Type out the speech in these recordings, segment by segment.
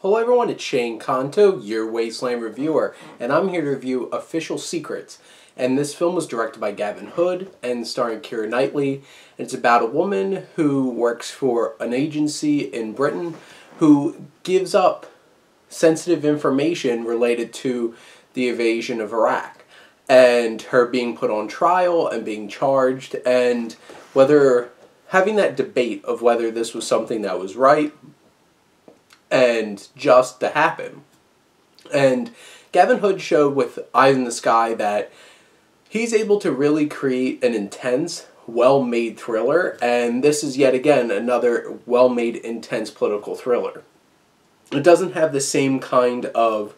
Hello everyone, it's Shane Kanto, your Wasteland reviewer, and I'm here to review Official Secrets. And this film was directed by Gavin Hood and starring Keira Knightley. And it's about a woman who works for an agency in Britain who gives up sensitive information related to the invasion of Iraq and her being put on trial and being charged, and whether having that debate of whether this was something that was right and just to happen. And Gavin Hood showed with Eyes in the Sky that he's able to really create an intense, well-made thriller, and this is yet again another well-made, intense political thriller. It doesn't have the same kind of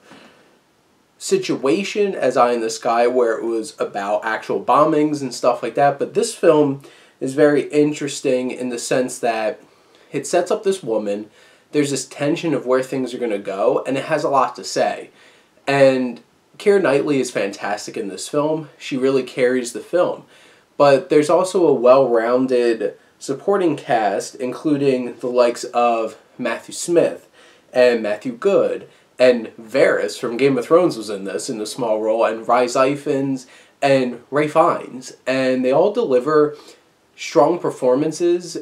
situation as Eye in the Sky, where it was about actual bombings and stuff like that, but this film is very interesting in the sense that it sets up this woman. There's this tension of where things are going to go, and it has a lot to say. And Keira Knightley is fantastic in this film. She really carries the film. But there's also a well-rounded supporting cast, including the likes of Matthew Smith and Matthew Good, and Varys from Game of Thrones was in this in a small role, and Rhys Ifans and Ray Fiennes. And they all deliver strong performances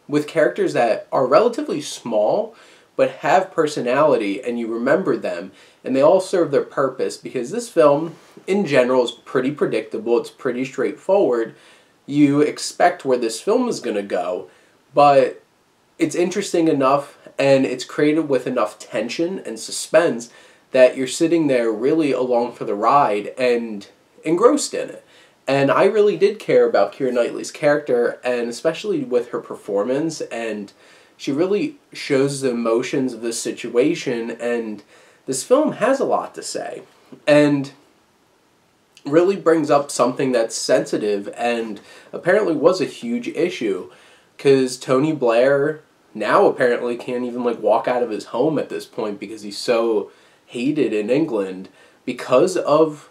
with characters that are relatively small but have personality, and you remember them, and they all serve their purpose, because this film in general is pretty predictable. It's pretty straightforward. You expect where this film is going to go, but it's interesting enough and it's created with enough tension and suspense that you're sitting there really along for the ride and engrossed in it. And I really did care about Keira Knightley's character, and especially with her performance, and she really shows the emotions of this situation, and this film has a lot to say, and really brings up something that's sensitive and apparently was a huge issue, because Tony Blair now apparently can't even walk out of his home at this point because he's so hated in England because of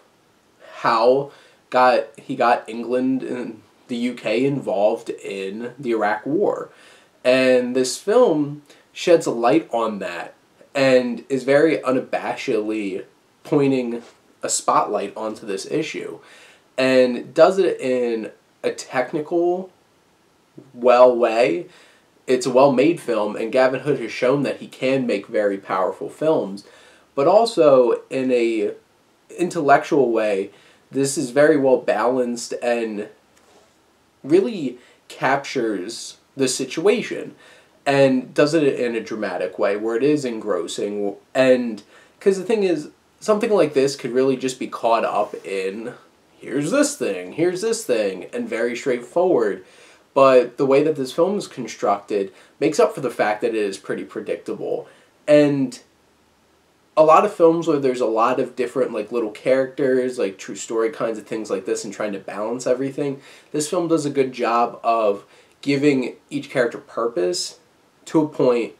how he got England and the UK involved in the Iraq War. And this film sheds a light on that and is very unabashedly pointing a spotlight onto this issue, and does it in a technical, way. It's a well-made film, and Gavin Hood has shown that he can make very powerful films, but also in a intellectual way. This is very well balanced and really captures the situation and does it in a dramatic way where it is engrossing. And because the thing is, something like this could really just be caught up in here's this thing, and very straightforward. But the way that this film is constructed makes up for the fact that it is pretty predictable. And a lot of films where there's a lot of different little characters, true story kinds of things like this, and trying to balance everything, this film does a good job of giving each character purpose to a point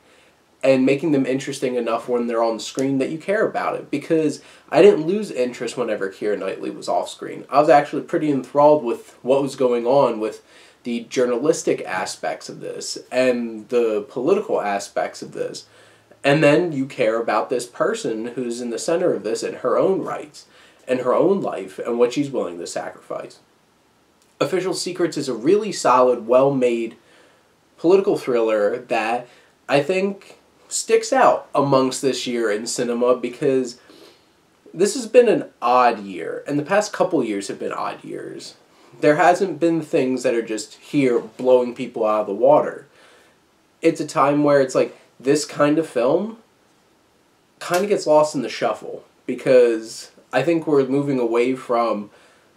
and making them interesting enough when they're on the screen that you care about it. Because I didn't lose interest whenever Keira Knightley was off screen. I was actually pretty enthralled with what was going on with the journalistic aspects of this and the political aspects of this. And then you care about this person who's in the center of this and her own rights and her own life and what she's willing to sacrifice. Official Secrets is a really solid, well-made political thriller that I think sticks out amongst this year in cinema, because this has been an odd year, and the past couple years have been odd years. There hasn't been things that are just here blowing people out of the water. It's a time where it's this kind of film kind of gets lost in the shuffle, because I think we're moving away from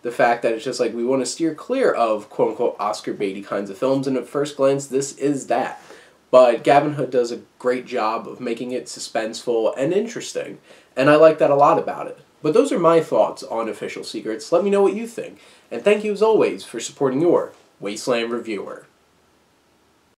the fact that it's just we want to steer clear of quote-unquote Oscar baity kinds of films, and at first glance this is that. But Gavin Hood does a great job of making it suspenseful and interesting, and I like that a lot about it. But those are my thoughts on Official Secrets. Let me know what you think, and thank you as always for supporting your Wasteland reviewer.